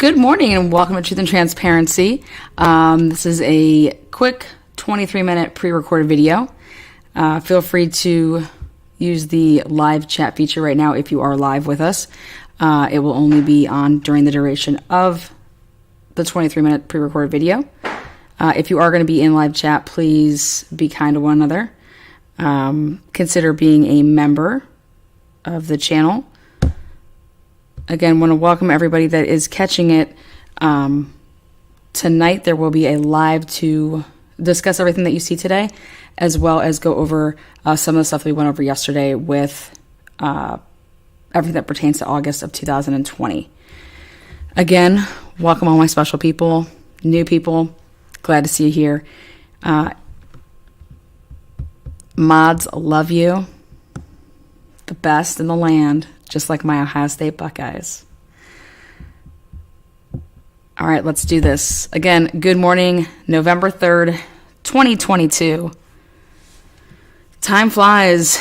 Good morning and welcome to Truth and Transparency. This is a quick 23-minute pre-recorded video. Feel free to use the live chat feature right now if you are live with us. It will only be on during the duration of the 23-minute pre-recorded video. If you are going to be in live chat, please be kind to one another. Consider being a member of the channel. Again, want to welcome everybody that is catching it. Tonight there will be a live to discuss everything that you see today, as well as go over some of the stuff that we went over yesterday with everything that pertains to August of 2020. Again, welcome all my special people, new people. Glad to see you here. Mods, love you. The best in the land. Just like my Ohio State Buckeyes. All right, let's do this. Again, good morning, November 3rd, 2022. Time flies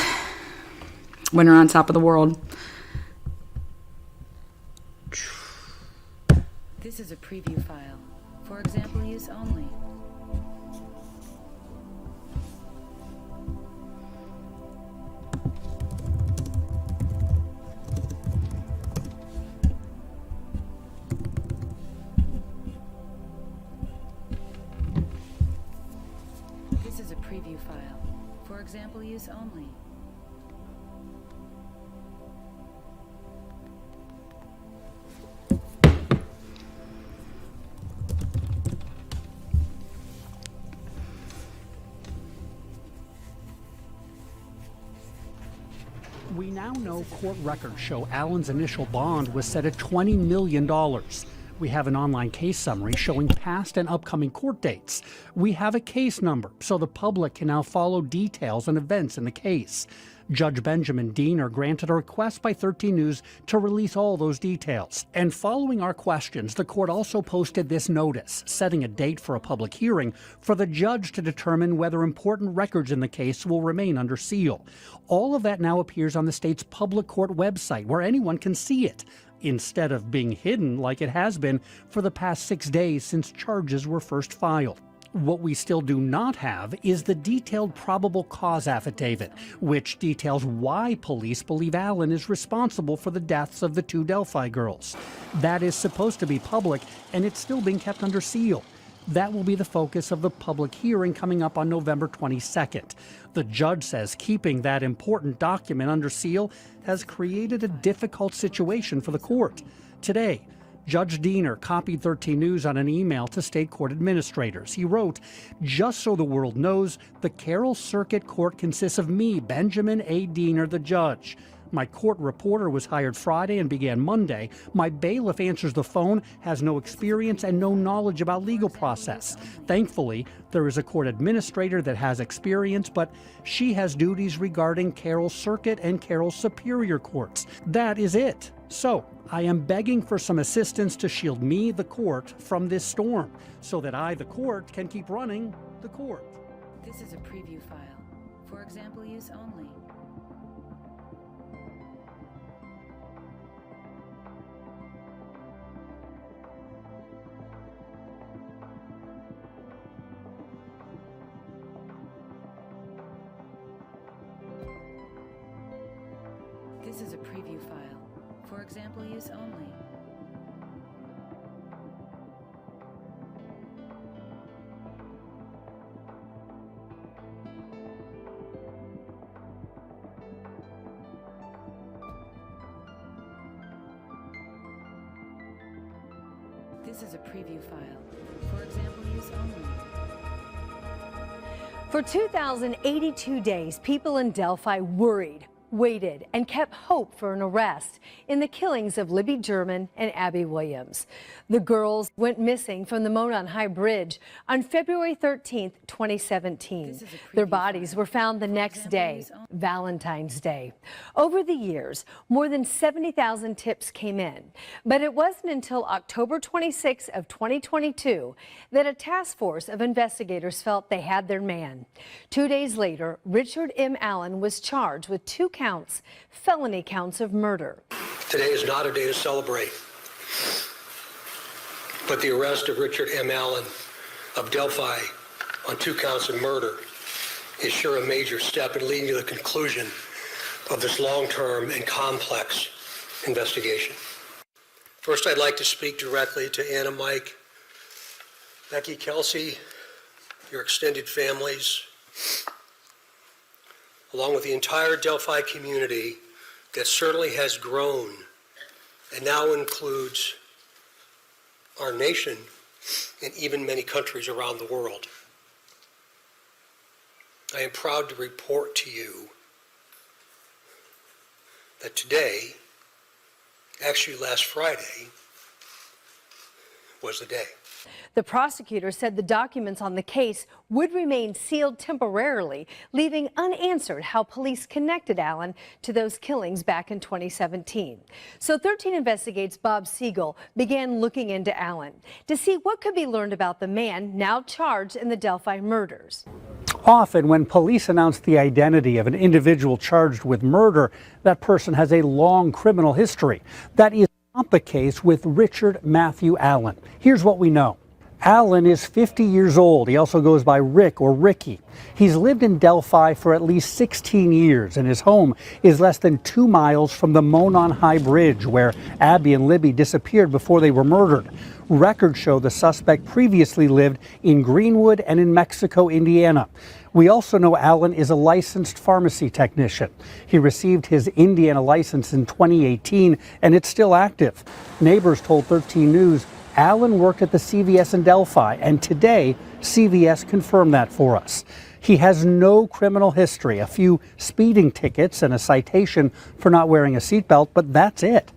when you're on top of the world. This is a preview file. For example use only. Preview file. For example use only. We now know court records show Allen's initial bond was set at $20 million. We have an online case summary showing past and upcoming court dates. We have a case number, so the public can now follow details and events in the case. Judge Benjamin Diener granted a request by 13 News to release all those details. And following our questions, the court also posted this notice, setting a date for a public hearing for the judge to determine whether important records in the case will remain under seal. All of that now appears on the state's public court website, where anyone can see it, instead of being hidden like it has been for the past 6 days since charges were first filed. What we still do not have is the detailed probable cause affidavit, which details why police believe Allen is responsible for the deaths of the 2 Delphi girls. That is supposed to be public, and it's still being kept under seal. That will be the focus of the public hearing coming up on November 22nd. The judge says keeping that important document under seal has created a difficult situation for the court. Today, Judge Diener copied 13 News on an email to state court administrators. He wrote, "Just so the world knows, the Carroll Circuit Court consists of me, Benjamin A. Diener, the judge. My court reporter was hired Friday and began Monday. My bailiff answers the phone, has no experience and no knowledge about legal process. Thankfully, there is a court administrator that has experience, but she has duties regarding Carroll Circuit and Carroll Superior Courts. That is it. So, I am begging for some assistance to shield me, the court, from this storm, so that I, the court, can keep running the court." This is a preview file. For example use only. This is a preview file. For example use only. This is a preview file. For example use only. For 2,082 days, people in Delphi worried, waited, and kept hope for an arrest in the killings of Libby German and Abby Williams. The girls went missing from the Monon High Bridge on February 13th, 2017. Their bodies were found the next day, Valentine's Day. Over the years, more than 70,000 tips came in, but it wasn't until October 26th of 2022 that a task force of investigators felt they had their man. 2 days later, Richard M. Allen was charged with 2 counts, felony counts of murder. Today is not a day to celebrate. but the arrest of Richard M. Allen of Delphi on 2 counts of murder is sure a major step in leading to the conclusion of this long-term and complex investigation. First, I'd like to speak directly to Anna, Mike, Becky, Kelsey, your extended families, along with the entire Delphi community that certainly has grown and now includes our nation and even many countries around the world. I am proud to report to you that today, actually last Friday, was the day. The prosecutor said the documents on the case would remain sealed temporarily, leaving unanswered how police connected Allen to those killings back in 2017. So 13 Investigates Bob Siegel began looking into Allen to see what could be learned about the man now charged in the Delphi murders. Often, when police announce the identity of an individual charged with murder, that person has a long criminal history. That is not the case with Richard Matthew Allen. Here's what we know. Allen is 50 years old. He also goes by Rick or Ricky. He's lived in Delphi for at least 16 years, and his home is less than 2 miles from the Monon High Bridge, where Abby and Libby disappeared before they were murdered. Records show the suspect previously lived in Greenwood and in Mexico, Indiana. We also know Allen is a licensed pharmacy technician. He received his Indiana license in 2018, and it's still active. Neighbors told 13 News Allen worked at the CVS in Delphi, and today CVS confirmed that for us. He has no criminal history, a few speeding tickets and a citation for not wearing a seatbelt, but that's it.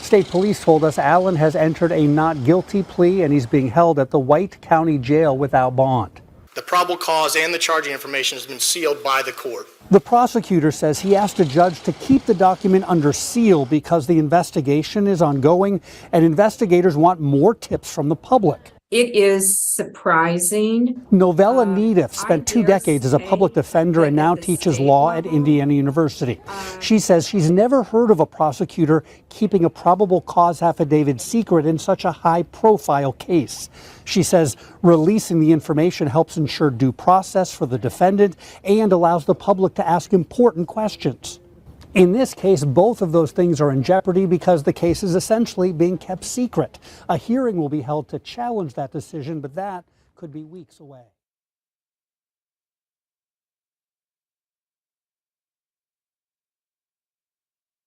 State police told us Allen has entered a not guilty plea, and he's being held at the White County Jail without bond. The probable cause and the charging information has been sealed by the court. The prosecutor says he asked a judge to keep the document under seal because the investigation is ongoing and investigators want more tips from the public. It is surprising. Novella Neediff spent 2 decades as a public defender and now teaches law at Indiana University. She says she's never heard of a prosecutor keeping a probable cause affidavit secret in such a high-profile case. She says releasing the information helps ensure due process for the defendant and allows the public to ask important questions. In this case, both of those things are in jeopardy because the case is essentially being kept secret. A hearing will be held to challenge that decision, but that could be weeks away.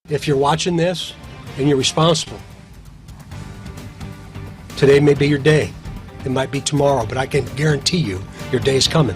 If you're watching this and you're responsible, today may be your day. It might be tomorrow, but I can guarantee you your day's coming.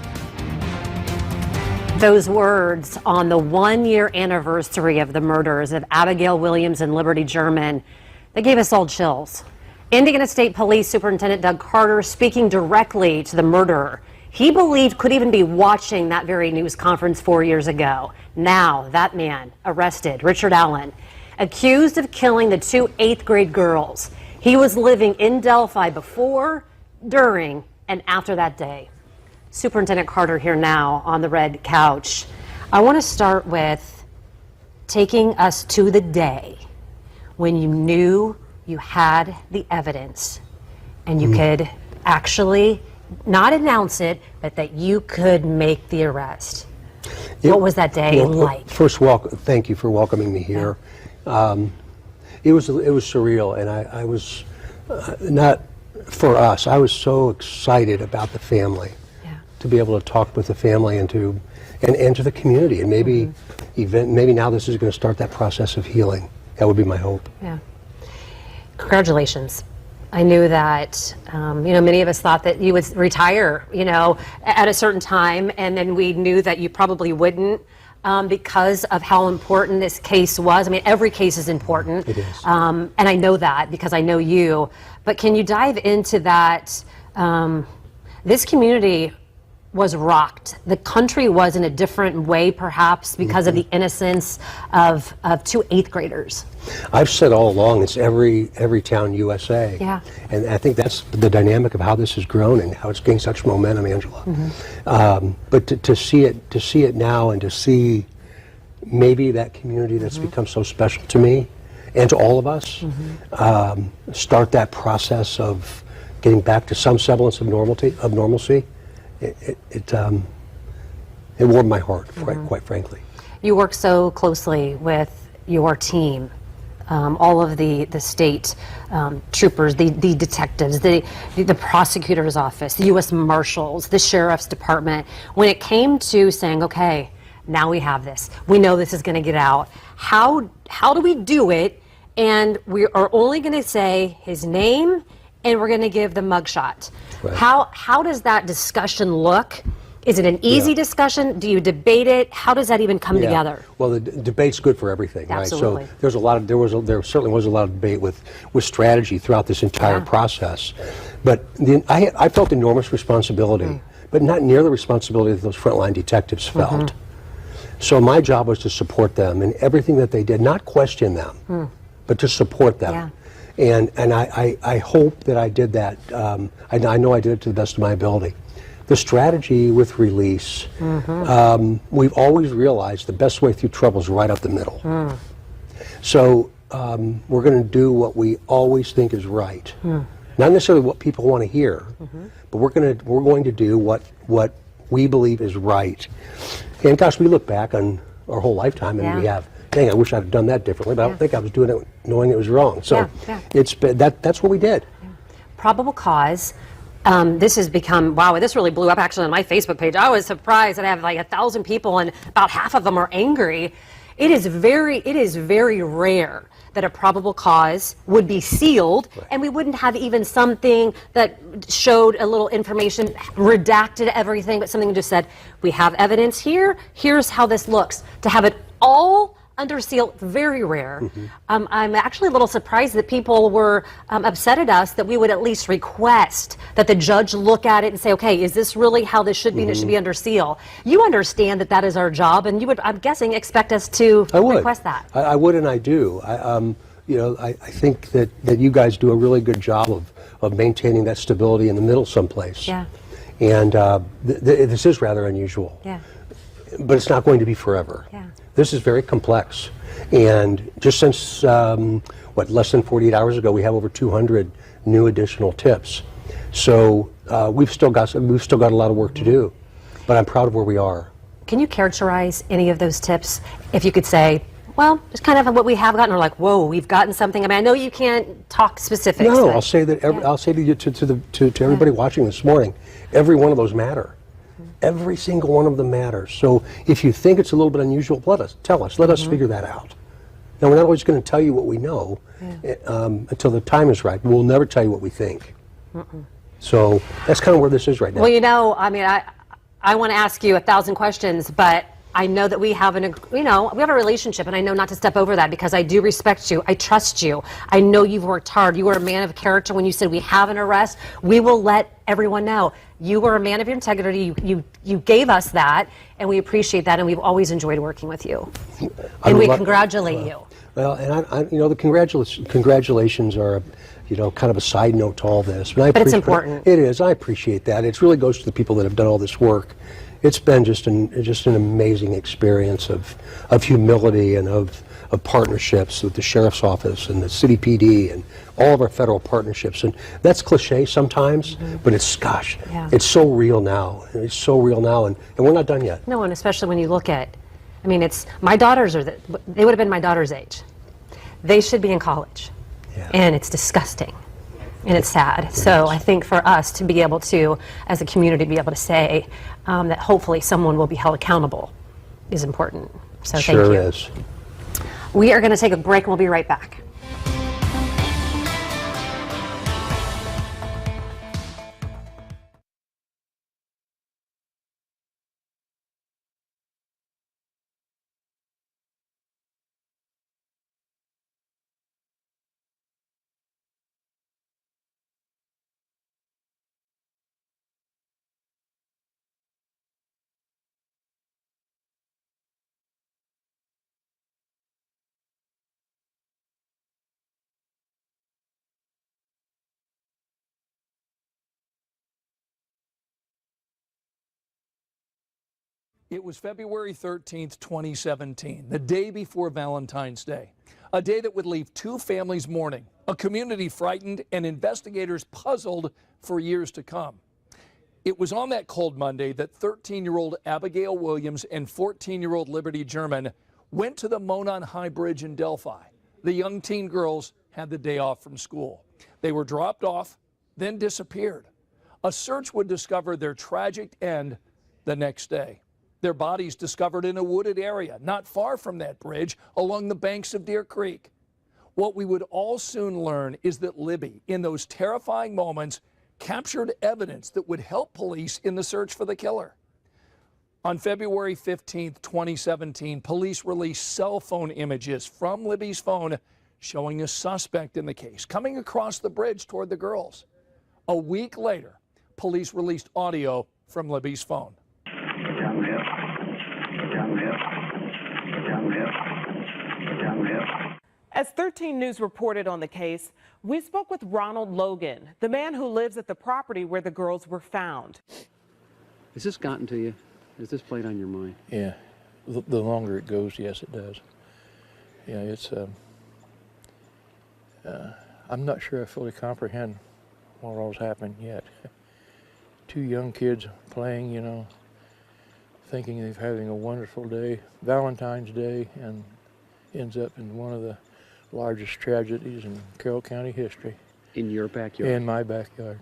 Those words on the 1-year anniversary of the murders of Abigail Williams and Liberty German, they gave us all chills. Indiana State Police Superintendent Doug Carter speaking directly to the murderer he believed could even be watching that very news conference 4 years ago. Now, that man arrested, Richard Allen, accused of killing the 2 8th-grade girls. He was living in Delphi before, during, and after that day. Superintendent Carter here now on the red couch. I want to start with taking us to the day when you knew you had the evidence and you could actually not announce it, but that you could make the arrest. What was that day like? First, thank you for welcoming me here. Yeah. It was surreal, and I was not for us. I was so excited about the family. To be able to talk with the family and to the community, and maybe maybe now this is going to start that process of healing. That would be my hope. Yeah. Congratulations. I knew that many of us thought that you would retire at a certain time, and then we knew that you probably wouldn't because of how important this case was. I mean, every case is important. It is. And I know that because I know you. But can you dive into that? This community was rocked. The country was in a different way, perhaps, because of the innocence of 2 8th-graders. I've said all along, it's every town USA. Yeah. And I think that's the dynamic of how this has grown and how it's gained such momentum, Angela. But to see it now and to see maybe that community that's become so special to me and to all of us, start that process of getting back to some semblance of normalcy, it warmed my heart, quite frankly. You work so closely with your team, all of the state troopers, the detectives, the prosecutor's office, the U.S. Marshals, the Sheriff's Department. When it came to saying, okay, now we have this, we know this is going to get out, how do we do it? And we are only going to say his name, and we're going to give the mugshot. Right. How does that discussion look? Is it an easy discussion? Do you debate it? How does that even come together? Well, the debate's good for everything, Absolutely. right? So there certainly was a lot of debate with strategy throughout this entire process. But I felt enormous responsibility, but not near the responsibility that those frontline detectives felt. So my job was to support them in everything that they did, not question them, but to support them. And I hope that I did that. I know I did it to the best of my ability. The strategy with release, we've always realized the best way through trouble is right up the middle. So we're going to do what we always think is right. Not necessarily what people want to hear, but we're going to do what we believe is right. And gosh, we look back on our whole lifetime and we have, dang, I wish I'd have done that differently, but I don't think I was doing it knowing it was wrong. So it's that's what we did. Probable cause. This has become, wow, this really blew up actually on my Facebook page. I was surprised that I have like 1,000 people and about half of them are angry. It is very rare that a probable cause would be sealed and we wouldn't have even something that showed a little information, redacted everything, but something just said, we have evidence here, here's how this looks. To have it all under seal, very rare. I'm actually a little surprised that people were upset at us that we would at least request that the judge look at it and say, okay, is this really how this should be? And it should be under seal. You understand that that is our job, and you would, I'm guessing, expect us to request that. I would, and I do. I think that you guys do a really good job of maintaining that stability in the middle someplace. Yeah. And this is rather unusual. Yeah. But it's not going to be forever. Yeah. This is very complex, and just since less than 48 hours ago, we have over 200 new additional tips. So we've still got a lot of work to do, but I'm proud of where we are. Can you characterize any of those tips? If you could say, well, just kind of what we have gotten, or like, whoa, we've gotten something. I mean, I know you can't talk specifics. No, I'll say that. I'll say to you, to everybody watching this morning, every one of those matter. Every single one of them matters. So if you think it's a little bit unusual, tell us. Let us figure that out. Now, we're not always going to tell you what we know until the time is right. We'll never tell you what we think. So that's kind of where this is right now. Well, you know, I mean, I want to ask you 1,000 questions, but I know that we have we have a relationship, and I know not to step over that because I do respect you. I trust you. I know you've worked hard. You were a man of character. When you said we have an arrest, we will let everyone know. You were a man of your integrity. You gave us that, and we appreciate that, and we've always enjoyed working with you. And we congratulate you. Well, and the congratulations are, kind of a side note to all this. But it's important. It is. I appreciate that. It really goes to the people that have done all this work. It's been just an amazing experience of humility and of partnerships with the Sheriff's Office and the City PD and all of our federal partnerships. And that's cliche sometimes, but it's so real now. It's so real now, and we're not done yet. No, and especially when you look at, I mean, it's my daughters they would have been my daughter's age. They should be in college, and it's disgusting. And it's sad. So I think for us to be able to, as a community, be able to say that hopefully someone will be held accountable is important. So thank you. Sure is. We are going to take a break and we'll be right back. It was February 13th, 2017, the day before Valentine's Day, a day that would leave two families mourning, A community frightened and investigators puzzled for years to come. It was on that cold Monday that 13-year-old Abigail Williams and 14-year-old Liberty German went to the Monon High Bridge in Delphi. The young teen girls had the day off from school. They were dropped off, then disappeared. A search would discover their tragic end the next day. Their bodies discovered in a wooded area not far from that bridge along the banks of Deer Creek. What we would all soon learn is that Libby, in those terrifying moments, captured evidence that would help police in the search for the killer. On February 15, 2017, police released cell phone images from Libby's phone showing a suspect in the case coming across the bridge toward the girls. A week later, police released audio from Libby's phone. As 13 News reported on the case, we spoke with Ronald Logan, the man who lives at the property where the girls were found. Has this gotten to you? Has this played on your mind? Yeah, the longer it goes, yes, it does. Yeah, it's, I'm not sure I fully comprehend what all's happened yet. Two young kids playing, you know, thinking they're having a wonderful day, Valentine's Day, and ends up in one of the largest tragedies in Carroll County history. In your backyard? In my backyard.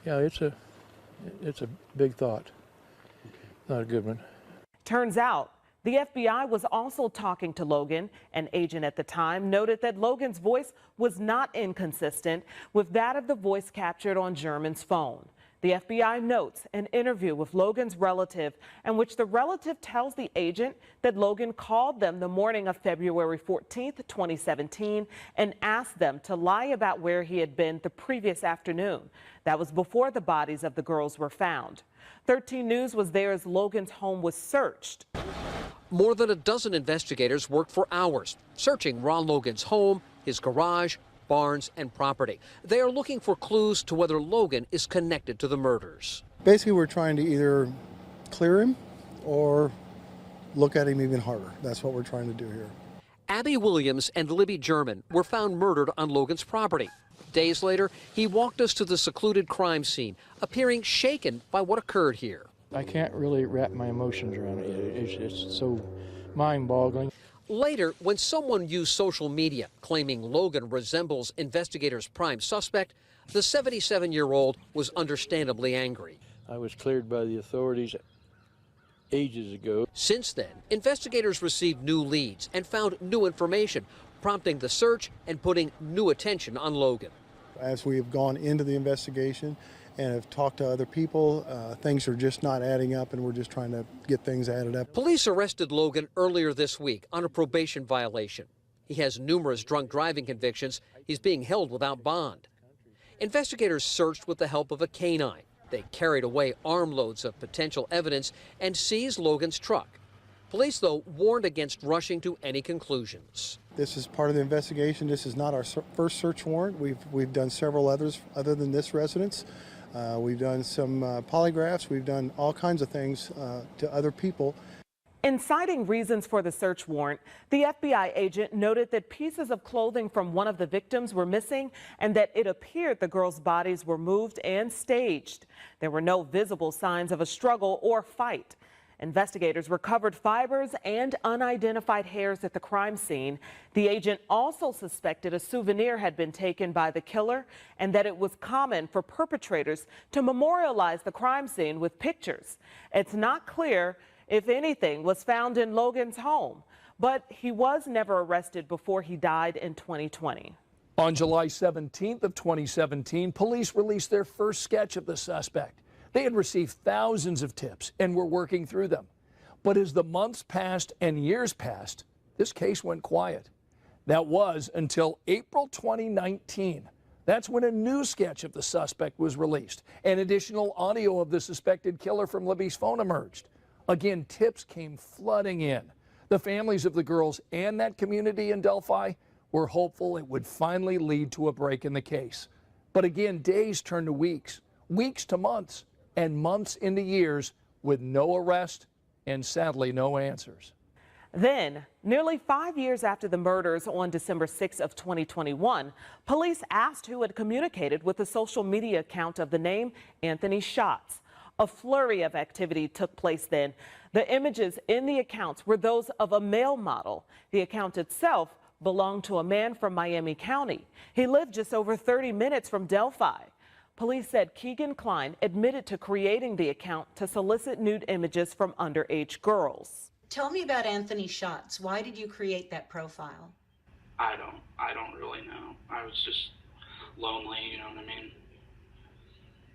Yeah, it's a big thought. Not a good one. Turns out the FBI was also talking to Logan. An agent at the time noted that Logan's voice was not inconsistent with that of the voice captured on German's phone. The FBI notes an interview with Logan's relative in which the relative tells the agent that Logan called them the morning of February 14th, 2017, and asked them to lie about where he had been the previous afternoon. That was before the bodies of the girls were found. 13 News was there as Logan's home was searched. More than a dozen investigators worked for hours, searching Ron Logan's home, his garage, barns, and property. They are looking for clues to whether Logan is connected to the murders. Basically, we're trying to either clear him or look at him even harder. That's what we're trying to do here. Abby Williams and Libby German were found murdered on Logan's property. Days later, he walked us to the secluded crime scene, appearing shaken by what occurred here. I can't really wrap my emotions around it yet. It's so mind-boggling. Later, when someone used social media claiming Logan resembles investigators' prime suspect, the 77-year-old was understandably angry. I was cleared by the authorities ages ago. Since then, investigators received new leads and found new information, prompting the search and putting new attention on Logan. As we have gone into the investigation and have talked to other people, things are just not adding up, and we're just trying to get things added up. Police arrested Logan earlier this week on a probation violation. He has numerous drunk driving convictions. He's being held without bond. Investigators searched with the help of a canine. They carried away armloads of potential evidence and seized Logan's truck. Police, though, warned against rushing to any conclusions. This is part of the investigation. This is not our first search warrant. We've done several others other than this residence. We've done some polygraphs. We've done all kinds of things to other people. In citing reasons for the search warrant, the FBI agent noted that pieces of clothing from one of the victims were missing and that it appeared the girls' bodies were moved and staged. There were no visible signs of a struggle or fight. Investigators recovered fibers and unidentified hairs at the crime scene. The agent also suspected a souvenir had been taken by the killer and that it was common for perpetrators to memorialize the crime scene with pictures. It's not clear if anything was found in Logan's home, but he was never arrested before he died in 2020. On July 17th of 2017, police released their first sketch of the suspect. They had received thousands of tips and were working through them. But as the months passed and years passed, this case went quiet. That was until April 2019. That's when a new sketch of the suspect was released, and additional audio of the suspected killer from Libby's phone emerged. Again, tips came flooding in. The families of the girls and that community in Delphi were hopeful it would finally lead to a break in the case. But again, days turned to weeks, weeks to months, and months into years with no arrest and sadly no answers. Then, nearly 5 years after the murders on December 6 of 2021, police asked who had communicated with the social media account of the name Anthony Schatz. A flurry of activity took place then. The images in the accounts were those of a male model. The account itself belonged to a man from Miami County. He lived just over 30 minutes from Delphi. Police said Keegan Klein admitted to creating the account to solicit nude images from underage girls. Tell me about Anthony Schatz. Why did you create that profile? I don't really know. I was just lonely, you know what I mean?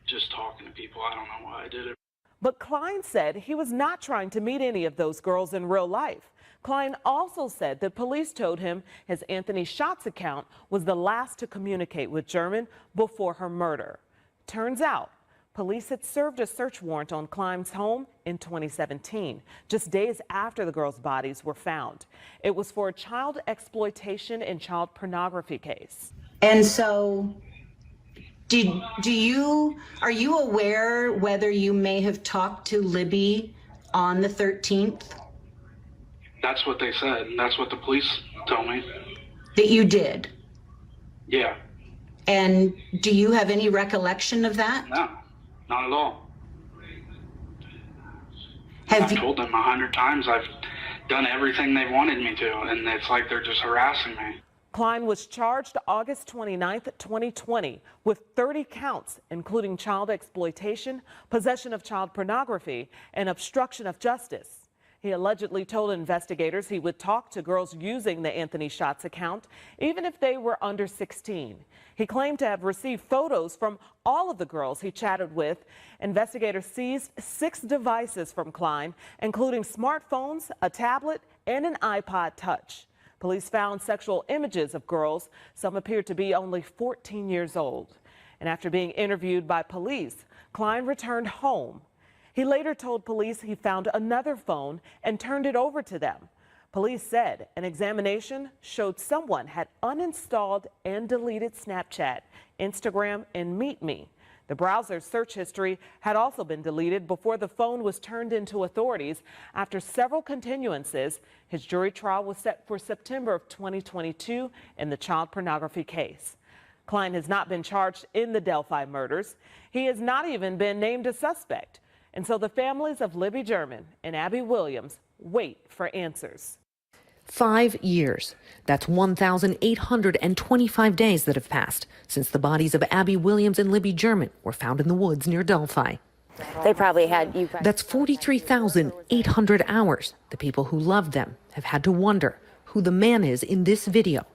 Just talking to people. I don't know why I did it. But Klein said he was not trying to meet any of those girls in real life. Klein also said that police told him his Anthony Schatz account was the last to communicate with German before her murder. Turns out, police had served a search warrant on Klein's home in 2017, just days after the girls' bodies were found. It was for a child exploitation and child pornography case. And so, are you aware whether you may have talked to Libby on the 13th? That's what they said. That's what the police told me. That you did? Yeah. And do you have any recollection of that? No, not at all. I've told them 100 times I've done everything they wanted me to, and it's like they're just harassing me. Klein was charged August 29, 2020, with 30 counts, including child exploitation, possession of child pornography, and obstruction of justice. He allegedly told investigators he would talk to girls using the Anthony Schatz account, even if they were under 16. He claimed to have received photos from all of the girls he chatted with. Investigators seized 6 devices from Klein, including smartphones, a tablet, and an iPod Touch. Police found sexual images of girls. Some appeared to be only 14 years old. And after being interviewed by police, Klein returned home. He later told police he found another phone and turned it over to them. Police said an examination showed someone had uninstalled and deleted Snapchat, Instagram, and MeetMe. The browser's search history had also been deleted before the phone was turned into authorities. After several continuances, his jury trial was set for September of 2022 in the child pornography case. Klein has not been charged in the Delphi murders. He has not even been named a suspect. And so the families of Libby German and Abby Williams wait for answers. 5 years. That's 1,825 days that have passed since the bodies of Abby Williams and Libby German were found in the woods near Delphi. They probably had you. That's 43,800 hours. The people who loved them have had to wonder who the man is in this video.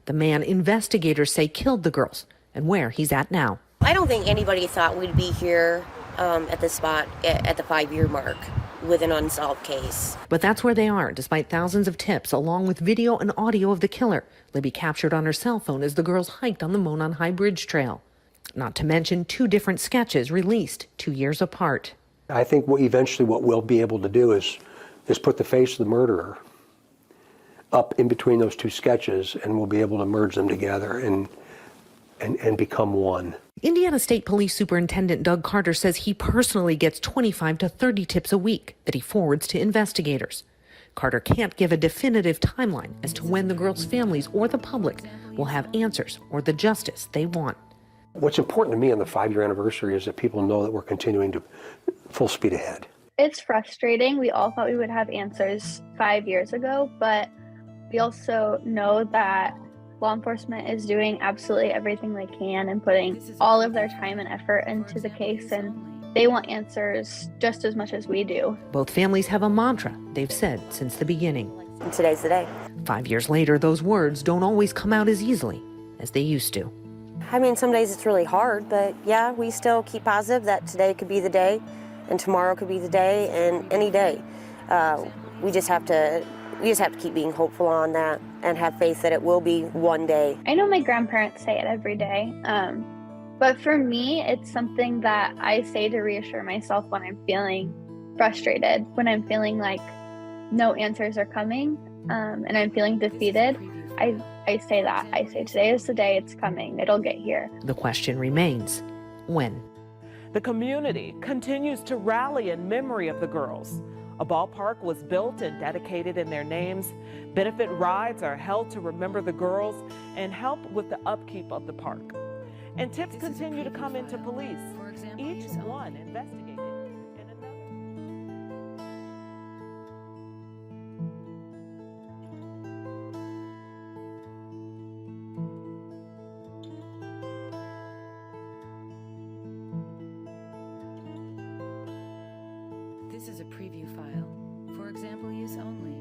The man investigators say killed the girls and where he's at now. I don't think anybody thought we'd be here at the spot at the 5-year mark with an unsolved case. But that's where they are, despite thousands of tips, along with video and audio of the killer. Libby captured on her cell phone as the girls hiked on the Monon High Bridge Trail. Not to mention 2 different sketches released 2 years apart. I think eventually what we'll be able to do is put the face of the murderer up in between those 2 sketches, and we'll be able to merge them together and become one. Indiana State Police Superintendent Doug Carter says he personally gets 25 to 30 tips a week that he forwards to investigators. Carter can't give a definitive timeline as to when the girls' families or the public will have answers or the justice they want. What's important to me on the 5-year anniversary is that people know that we're continuing to full speed ahead. It's frustrating. We all thought we would have answers 5 years ago, but we also know that law enforcement is doing absolutely everything they can and putting all of their time and effort into the case, and they want answers just as much as we do. Both families have a mantra they've said since the beginning. And today's the day. 5 years later, those words don't always come out as easily as they used to. I mean, some days it's really hard, but yeah, we still keep positive that today could be the day and tomorrow could be the day and any day. We just have to keep being hopeful on that and have faith that it will be one day. I know my grandparents say it every day, but for me, it's something that I say to reassure myself when I'm feeling frustrated, when I'm feeling like no answers are coming, and I'm feeling defeated. I say that. I say today is the day, it's coming, it'll get here. The question remains, when? The community continues to rally in memory of the girls. A ballpark was built and dedicated in their names. Benefit rides are held to remember the girls and help with the upkeep of the park. And tips continue to come into police, each one investigated. This is a preview file. For example use only.